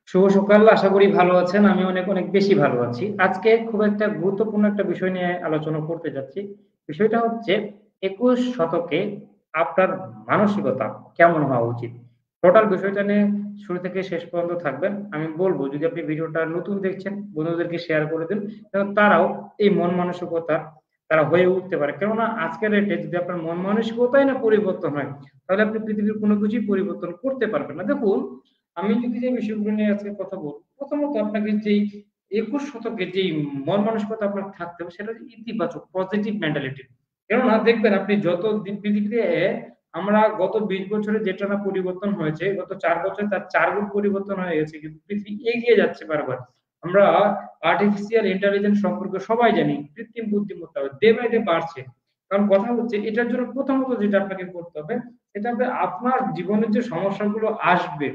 শুভ সকাল। আশা করি ভালো আছেন। আমি অনেক, অনেক বেশি ভালো আছি। আজকে খুব একটা গুরুত্বপূর্ণ একটা বিষয় নিয়ে আলোচনা করতে যাচ্ছি। বিষয়টা হচ্ছে ২১ শতকে আপনার মানসিকতা কেমন হওয়া উচিত? টোটাল বিষয়টা নিয়ে শুরু থেকে শেষ পর্যন্ত থাকবেন। আমি বলব যদি আপনি ভিডিওটা নতুন দেখছেন, বন্ধুদেরকে শেয়ার করে দিন। যেন তারাও এই মন মানসিকতা তারা হয়ে উঠতে পারে। কেননা আজকের ডেটে যদি আপনার মন মানসিকতাই না পরিবর্তন হয়, তাহলে আপনি পৃথিবীর কোনো কিছুই পরিবর্তন করতে পারবেন না। দেখুন, আমি যদি যে বিষয়গুলো নিয়ে আজকে কথা বলব, প্রথমত আপনাকে যেই ২১ শতকে যেই মন মানসিকতা আপনার থাকতে হবে সেটা হচ্ছে ইতিবাচক পজিটিভ মেন্টালিটি। কেননা দেখবেন আপনি যত দিন পৃথিবীতে আমরা গত ২০ বছরে যেটা না পরিবর্তন হয়েছে, গত ৪ বছরে তার ৪ গুণ পরিবর্তন হয়ে গেছে। কিন্তু পৃথিবী এগিয়ে যাচ্ছে বারবার। আমরা আর্টিফিশিয়াল ইন্টেলিজেন্স সম্পর্কে সবাই জানি। কৃত্রিম বুদ্ধিমত্তা ডে বাই ডে বাড়ছে। কারণ কথা হচ্ছে এটার জন্য প্রথমত যেটা আপনাকে করতে হবে, সেটা হবে আপনার জীবনের যে সমস্যাগুলো আসবে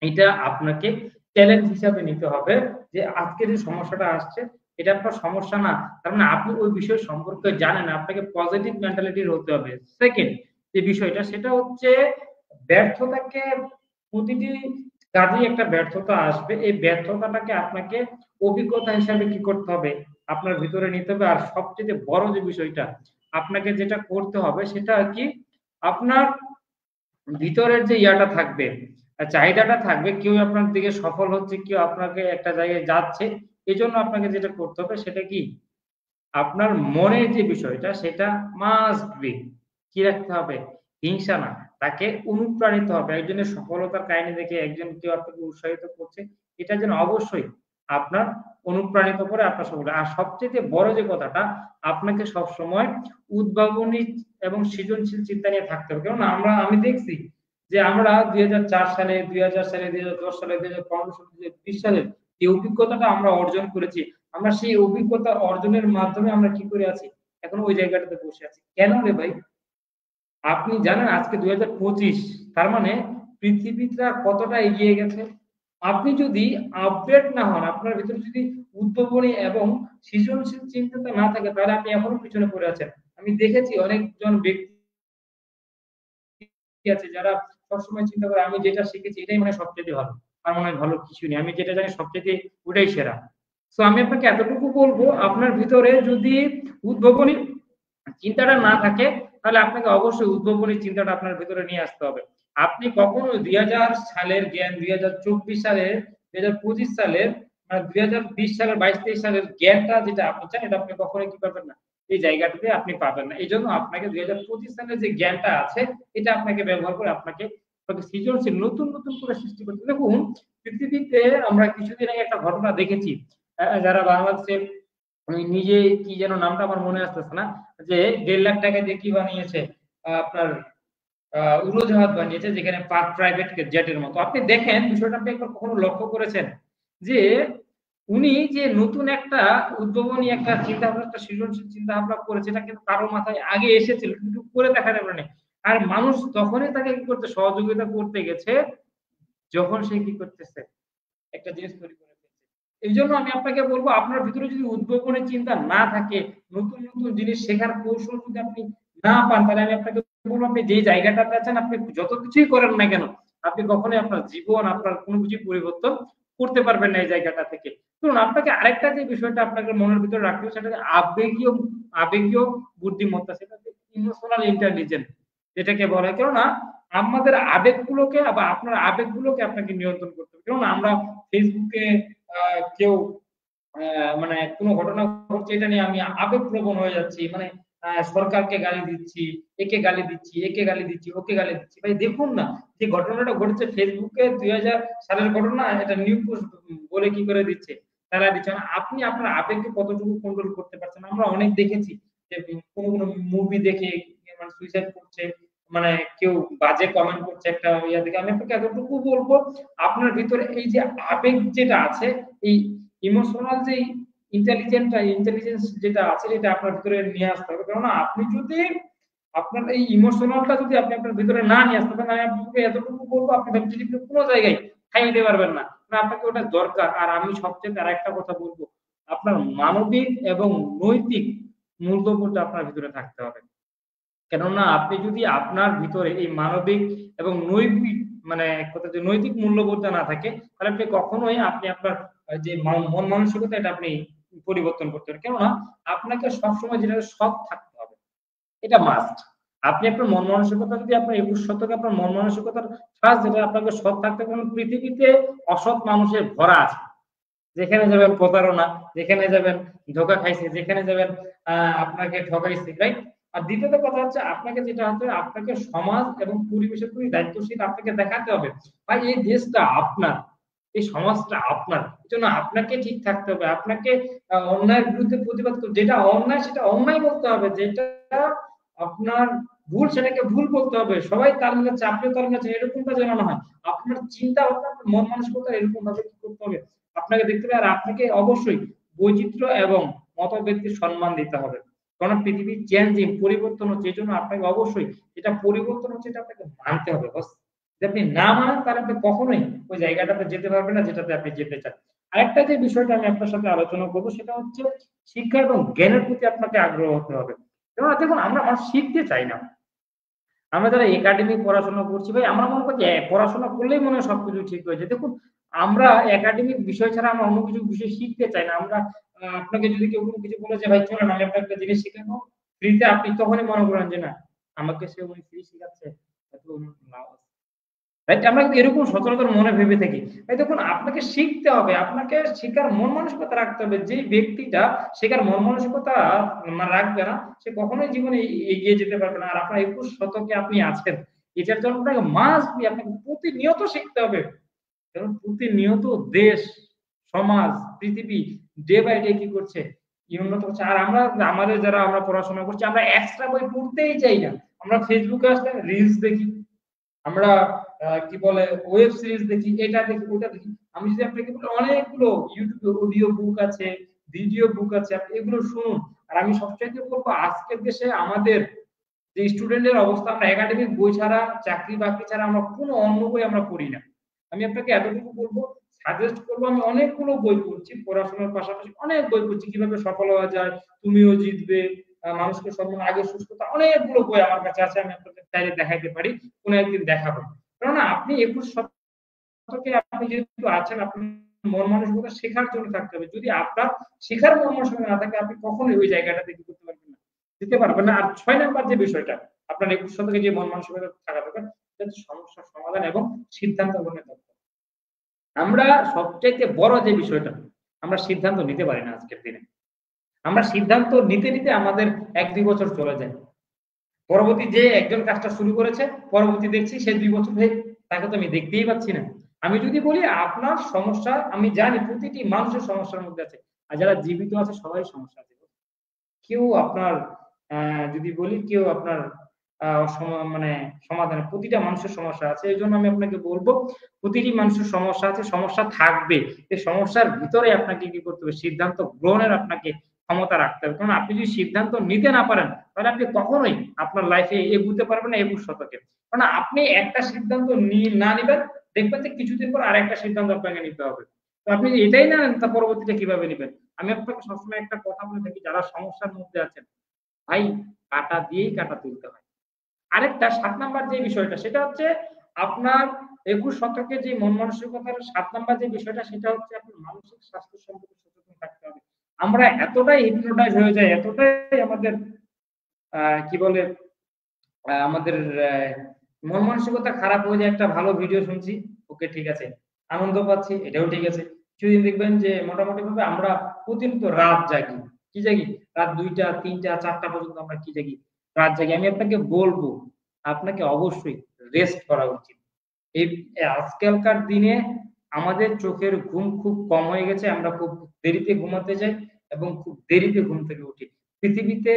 এটা আপনাকে চ্যালেঞ্জ হিসাবে নিতে হবে যে আজকে যে সমস্যাটা আসছে এটা আপনার সমস্যা না। তার মানে আপনি ওই বিষয় সম্পর্কে জানেন। আপনাকে পজিটিভ মেন্টালিটির হতে হবে। সেকেন্ড যে বিষয়টা সেটা হচ্ছে ব্যর্থতাকে প্রতিটি কাজেই একটা ব্যর্থতা আসবে। এই ব্যর্থতাটাকে আপনাকে অভিজ্ঞতা হিসাবে কি করতে হবে? আপনার ভিতরে নিতে হবে। আর সবচেয়ে বড় যে বিষয়টা আপনাকে যেটা করতে হবে সেটা কি? আপনার ভিতরের যে ইয়াটা থাকবে, চাহিদাটা থাকবে, কেউ আপনার দিকে সফল হচ্ছে, কেউ আপনাকে একটা জায়গায় যাচ্ছে। এজন্য আপনাকে যেটা করতে হবে সেটা কি? আপনার মনের যে বিষয়টা সেটা মাস্ট বি কি রাখতে হবে? হিংসা না। তাকে অনুপ্রাণিত হবে। একজনের সফলতার কাহিনী দেখে একজন কেউ আপনাকে উৎসাহিত করছে, এটা যেন অবশ্যই আপনার অনুপ্রাণিত করে আপনার সফলতা। আর সবচাইতে বড় যে কথাটা, আপনাকে সবসময় উদ্ভাবনী এবং সৃজনশীল চিন্তা নিয়ে থাকতে হবে। কেননা আমি দেখছি যে আমরা ২০০৪ সালে, ২০০০ সালে, ২০১০ সালে, ২০১৫ সালে, ২০২০ সালে যে অভিজ্ঞতাটা আমরা অর্জন করেছি, আমরা সেই অভিজ্ঞতা অর্জনের মাধ্যমে আমরা কি করে আছি? এখনো ওই জায়গাটাতে বসে আছি। কেন রে ভাই? আপনি জানেন আজকে ২০২৫, তার মানে পৃথিবীটা কতটা এগিয়ে গেছে। আপনি যদি আপডেট না হন, আপনার ভিতরে যদি উদ্ভাবনী এবং সৃজনশীল চিন্তাটা না থাকে তাহলে আপনি এখনো পিছনে পড়ে আছেন। আমি দেখেছি অনেকজন ব্যক্তি আছে যারা সবসময় চিন্তা করে আমি যেটা শিখেছি এটাই মনে হয় সবচাইতে ভালো। আমার মনে হয় ভালো কিছুই নেই। আমি যেটা জানি সবচাইতে ওটাই সেরা। সো আমি আপনাকে এতটুকু বলবো, আপনার ভিতরে যদি উদ্ভাবনী চিন্তাটা না থাকে তাহলে আপনাকে অবশ্যই উদ্ভাবনী চিন্তাটা আপনার ভিতরে নিয়ে আসতে হবে। আপনি কখনো ২০০০ সালের জ্ঞান, ২০২৪ সালের, ২০২৫ সালের, মানে ২০২০ সালের ২২-২৩ সালের জ্ঞানটা যেটা আপনি চান এটা আপনি কখনোই কি পাবেন না। এই জায়গাটাতে আপনি পাবেন না। এজন্য আপনাকে ২০২৫ সালের যে জ্ঞানটা আছে এটা আপনাকে ব্যবহার করে আপনাকে সৃজনশীল নতুন, নতুন করে সৃষ্টি করতে দেখুন, পৃথিবীতে আমরা কিছুদিন আগে একটা ঘটনা দেখেছি। যারা বাংলাদেশে আমি নিজে কি যেন নামটা আমার মনে আসতেছে না। যে ১.৫ লাখ টাকা দিয়ে কি বানিয়েছে? আপনার উড়োজাহাজ বানিয়েছে যেখানে প্রাইভেট জেটের মতো। আপনি দেখেন বিষয়টা আপনি একবার কখনো লক্ষ্য করেছেন? যে উনি যে নতুন একটা উদ্ভাবনী একটা চিন্তাভাবনা, একটা সৃজনশীল চিন্তাভাবনা করেছে এটা কিন্তু কারো মাথায় আগে এসেছিল কিন্তু করে দেখাতে পারেনি। আর মানুষ তখনই তাকে কি করতে সহযোগিতা করতে গেছে যখন সে কি করতেছে? একটা জিনিস তৈরি করে ফেলছে। এইজন্য আমি আপনাকে বলব আপনার ভিতরে যদি উদ্ভাবনী চিন্তা না থাকে, নতুন, নতুন জিনিস শেখার কৌশল যদি আপনি না পান তাহলে আমি আপনাকে বলব আপনি যে জায়গাটাতে আছেন আপনি যত কিছুই করেন না কেন, আপনি কখনোই আপনার জীবন, আপনার কোনো কিছুই পরিবর্তন করতে পারবেন না এই জায়গাটা থেকে। ধরুন আপনাকে আরেকটা যে বিষয়টা আপনাকে মনের ভিতরে রাখতে হবে সেটা হচ্ছে আবেগীয় বুদ্ধিমত্তা, সেটা হচ্ছে ইমোশনাল ইন্টেলিজেন্স যেটাকে বলা হয়। কেননা আমাদের আবেগগুলোকে বা আপনার আবেগগুলোকে আপনাকে নিয়ন্ত্রণ করতে হবে। কেননা আমরা ফেসবুকে কেউ মানে কোনো ঘটনা ঘটছে এটা নিয়ে আমি আবেগপ্রবণ হয়ে যাচ্ছি। মানে সরকারকে গালি দিচ্ছি, একে গালি দিচ্ছি, একে গালি দিচ্ছি, ওকে গালি দিচ্ছি। ভাই দেখুন না যে ঘটনাটা ঘটেছে ফেসবুকে ২০০০ সালের ঘটনা, এটা নিউ পোস্ট বলে কি করে দিচ্ছে, তারা দিচ্ছে না। আপনি আপনার আবেগকে কতটুকু কন্ট্রোল করতে পারছেন? আমরা অনেক দেখেছি যে কোনো মুভি দেখে মানে সুইসাইড করছে, মানে কেউ বাজে কমেন্ট করছে একটা ইয়া দেখে। আমি আপনাকে এতটুকু বলবো আপনার ভিতরে এই যে আবেগ যেটা আছে, এই ইমোশনাল যে ইন্টেলিজেন্স যেটা আছে এটা আপনার ভিতরে নিয়ে আসতে হবে। কেননা আপনি যদি আপনার এই ইমোশনালটা যদি আপনি আপনার ভিতরে না নিয়ে আসতে পারেন, আমি আপনাকে এতটুকু বলবো আপনি পৃথিবীতে কোনো জায়গায় ঠাঁই নিতে পারবেন না। না আপনাকে ওটা দরকার। আর আমি সবচেয়ে আরেকটা কথা বলবো, আপনার মানবিক এবং নৈতিক মূল্যবোধটা আপনার ভিতরে থাকতে হবে। কেননা আপনি যদি আপনার ভিতরে এই মানবিক এবং মানে কথা যে নৈতিক মূল্যবোধটা না থাকে, তাহলে আপনি কখনোই আপনার যে মন মানসিকতা এটা আপনি পরিবর্তন করতে পারেন। কেননা আপনাকে সবসময় যেটা সৎ থাকতে হবে। এটা মাস্ট। আপনি আপনার মন মানসিকতা যদি আপনার ২১ শতকে আপনার মন মানসিকতার ফার্স্ট যেটা আপনাকে সৎ থাকতে হবে। কারণ পৃথিবীতে অসৎ মানুষের ভরা আছে। যেখানে যাবেন প্রতারণা, যেখানে যাবেন ধোঁকা খাইছে, যেখানে যাবেন আপনাকে ঠকাইছে, রাইট? আর দ্বিতীয়ত কথা হচ্ছে আপনাকে যেটা হতে হবে আপনাকে সমাজ এবং পরিবেশের প্রতি দায়িত্বশীল আপনাকে দেখাতে হবে। ভাই এই দেশটা আপনার, এই সমাজটা আপনার। এজন্য আপনাকে ঠিক থাকতে হবে। আপনাকে অন্যায়ের বিরুদ্ধে প্রতিবাদ করতে যেটা অন্যায় সেটা অন্যায় বলতে হবে। যেটা আপনার ভুল সেটাকে ভুল বলতে হবে। সবাই তাল মিলাচ্ছে, আপনিও তাল মিলাচ্ছেন এরকমটা যেন না হয়। আপনার চিন্তা ভাবনা, আপনার মন মানসিকতা এরকম ভাবে কি করতে হবে। আপনাকে দেখতে হবে আর আপনাকে অবশ্যই বৈচিত্র্য এবং মতভেদকে সম্মান দিতে হবে। কারণ পৃথিবী চেঞ্জিং পরিবর্তন হচ্ছে। এজন্য আপনাকে অবশ্যই যেটা পরিবর্তন হচ্ছে এটা আপনাকে মানতে হবে বস। যদি আপনি না মানেন তাহলে আপনি কখনোই ওই জায়গাটাতে যেতে পারবেন না যেটাতে আপনি যেতে চান। আরেকটা যে বিষয়টা আমি আপনার সাথে আলোচনা করব সেটা হচ্ছে শিক্ষা এবং জ্ঞানের প্রতি আপনাকে আগ্রহ হতে হবে। কেননা দেখুন আমরা মানুষ শিখতে চাই না। আমরা যারা একাডেমিক পড়াশোনা করছি ভাই আমরা মনে করি যে পড়াশোনা করলেই মনে হয় সবকিছু ঠিক হয়ে যায়। দেখুন আমরা একাডেমিক বিষয় ছাড়া আমরা অন্য কিছু বিষয় শিখতে চাই না। আমরা আপনাকে যদি কেউ কোনো কিছু বলে যে ভাই চলেন আমি আপনাকে একটা জিনিস শিখাবো ফ্রিতে, আপনি তখনই মনে করেন যে না আমাকে সে উনি ফ্রি শিখাচ্ছে, এত লাভ আছে। রাইট? আমরা কিন্তু এরকম সচরাচর মনে ভেবে থাকি। এই দেখুন আপনাকে শিখতে হবে, আপনাকে শেখার মন মানসিকতা রাখতে হবে। যেই ব্যক্তিটা শেখার মন মানসিকতা রাখবে না, সে কখনোই জীবনে এগিয়ে যেতে পারবে না। আর আপনার ২১ শতকে আপনি আছেন। এটার জন্য আপনাকে মাস্ট বি আপনাকে প্রতিনিয়ত শিখতে হবে। কারণ প্রতিনিয়ত দেশ, সমাজ, পৃথিবী ডে বাই ডে কি করছে? উন্নত হচ্ছে। আর আমরা আমাদের যারা আমরা পড়াশোনা করছি আমরা এক্সট্রা বই পড়তেই চাই না। আমরা Facebook এ আসলে রিলস দেখি। আমরা কি বলে ওয়েব সিরিজ দেখি, এটা দেখি, ওটা দেখি। আমি যদি আপনাকে বলি অনেকগুলো YouTube এ অডিও বুক আছে, ভিডিও বুক আছে, আপনি এগুলো শুনুন। আর আমি সবচাইতে বলব আজকের দেশে আমাদের যে স্টুডেন্টের অবস্থা আমরা একাডেমিক বই ছাড়া, চাকরি-বাকরি ছাড়া আমরা কোনো অন্য বই আমরা পড়ি না। আমি আপনাকে এতটুকু বলব, সাজেস্ট করব আমি অনেকগুলো বই পড়ছি। পড়াশোনার পাশাপাশি অনেক বই পড়ছি। কিভাবে সফল হওয়া যায়, তুমিও জিতবে, মানুষকে সম্মান, আগে সুস্থতা, অনেকগুলো বই আমার কাছে আছে। আমি আপনাদের চাইলে দেখাইতে পারি। কোনো একদিন দেখাবো। কেননা আপনি ২১ শতকে আপনি যেহেতু আছেন, আপনার মন মানসিকতা শেখার জন্য থাকতে হবে। যদি আপনার শেখার মন মানসিকতা না থাকে, আপনি কখনোই ওই জায়গাটাতে কি করতে পারবেন না, যেতে পারবেন না। আর ৬ নাম্বার যে বিষয়টা, আপনার ২১ শতকে যে মন মানসিকতা থাকা দরকার, সেটা হচ্ছে সমস্যার সমাধান এবং সিদ্ধান্ত গ্রহণের দক্ষতা। আমরা সবচাইতে বড় যে বিষয়টা, আমরা সিদ্ধান্ত নিতে পারি না আজকের দিনে। আমরা সিদ্ধান্ত নিতে আমাদের ১-২ বছর চলে যায়। পরবর্তী যে একজন কাজটা শুরু করেছে, পরবর্তী দেখছি সে ২ বছর ধরে তাকে তো আমি দেখতেই পাচ্ছি না। আমি যদি বলি আপনার সমস্যা, আমি জানি প্রতিটি মানুষের সমস্যার মধ্যে আছে। আর যারা জীবিত আছে সবারই সমস্যা আছে। কেউ আপনার যদি বলি কেউ আপনার মানে সমাধানে প্রতিটা মানুষের সমস্যা আছে। এজন্য আমি আপনাকে বলব প্রতিটি মানুষের সমস্যা আছে, সমস্যা থাকবে। এই সমস্যার ভিতরে আপনাকে কি করতে হবে? সিদ্ধান্ত গ্রহণের আপনাকে ক্ষমতা রাখতে হবে। কারণ আপনি যদি সিদ্ধান্ত নিতে না পারেন, তাহলে আপনি কখনোই আপনার লাইফে এগুতে পারবেন না ২১ শতকে। কারণ আপনি একটা সিদ্ধান্ত না নিবেন, দেখবেন যে কিছুদিন পর আরেকটা সিদ্ধান্ত আপনাকে নিতে হবে। তো আপনি যদি এটাই না নেন, তা পরবর্তীতে কিভাবে নিবেন? আমি আপনাকে সবসময় একটা কথা বলে থাকি, যারা সমস্যার মধ্যে আছেন, ভাই কাঁটা দিয়েই কাঁটা তুলতে হয়। আরেকটা ৭ নাম্বার যে বিষয়টা সেটা হচ্ছে আপনার ২১ শতকে যে মন মানসিকতার ৭ নাম্বার যে বিষয়টা সেটা হচ্ছে আপনার মানসিক স্বাস্থ্য সম্পর্কে সচেতন থাকতে হবে। আমরা এতটাই hypnotize হয়ে যাই, এতটাই আমাদের কি বলে আমাদের মন মানসিকতা খারাপ হয়ে যায়, একটা ভালো ভিডিও শুনছি, ওকে ঠিক আছে। আনন্দ পাচ্ছি, এটাও ঠিক আছে। কিছুদিন দেখবেন যে মোটামুটি ভাবে আমরা প্রতিনিয়ত রাত জাগি। কি জাগি? রাত ২টা, ৩টা, ৪টা পর্যন্ত আমরা কি জাগি? রাত জাগি। আমি আপনাকে বলব, আপনাকে অবশ্যই রেস্ট করা উচিত। এই আজকালকার দিনে আমাদের চোখের ঘুম খুব কম হয়ে গেছে। আমরা খুব দেরিতে ঘুমাতে যাই এবং খুব দেরিতে ঘুম থেকে উঠি। পৃথিবীতে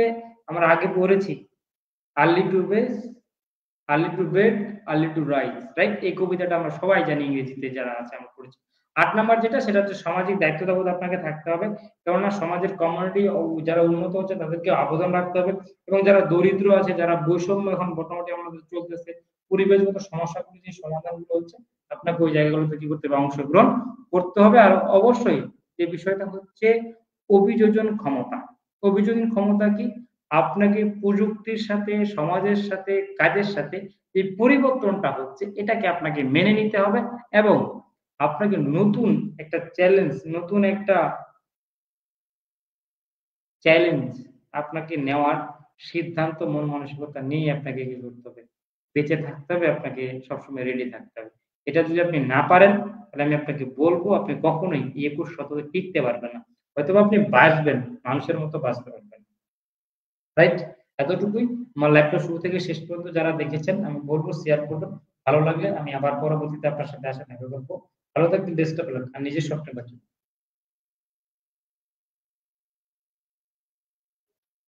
আমরা আগে পড়েছি early to bed, early to bed, early to rise, right? এই কবিতাটা আমরা সবাই জানি, ইংরেজিতে যারা আছে আমরা পড়েছি। ৮ নাম্বার যেটা সেটা হচ্ছে সামাজিক দায়িত্ববোধ আপনাকে থাকতে হবে। কেননা সমাজের কমিউনিটি যারা উন্নত হচ্ছে তাদেরকে অবদান রাখতে হবে এবং যারা দরিদ্র আছে, যারা বৈষম্য এখন মোটামুটি আমাদের চলতেছে, পরিবেশগত সমস্যাগুলো যে সমাধানগুলো হচ্ছে, আপনাকে ওই জায়গাগুলোতে কি করতে হবে? অংশগ্রহণ করতে হবে। আর অবশ্যই যে বিষয়টা হচ্ছে অভিযোজন ক্ষমতা। অভিযোজন ক্ষমতা কি? আপনাকে প্রযুক্তির সাথে, সমাজের সাথে, কাজের সাথে এই পরিবর্তনটা হচ্ছে এটাকে আপনাকে মেনে নিতে হবে এবং আপনাকে নতুন একটা নতুন একটা চ্যালেঞ্জ আপনাকে নেওয়ার সিদ্ধান্ত মন মানসিকতা নিয়েই আপনাকে কি করতে হবে? বেঁচে থাকতে হবে, আপনাকে সবসময় রেডি থাকতে হবে। এটা যদি আপনি না পারেন, তাহলে আমি আপনাকে বলব আপনি কখনোই এই ২১ শতকে টিকতে পারবেন না। হয়তোবা আপনি বাঁচবেন, মানুষের মতো বাঁচতে পারবেন না। রাইট? এতটুকুই। আমার লাইভটা শুরু থেকে শেষ পর্যন্ত যারা দেখেছেন আমি বলব শেয়ার করবেন। ভালো লাগলে আমি আবার পরবর্তীতে আপনার সাথে দেখা করব। ভালো থাকবেন, বেস্ট অফ লাক। আর নিজের স্বপ্নে বাঁচুন।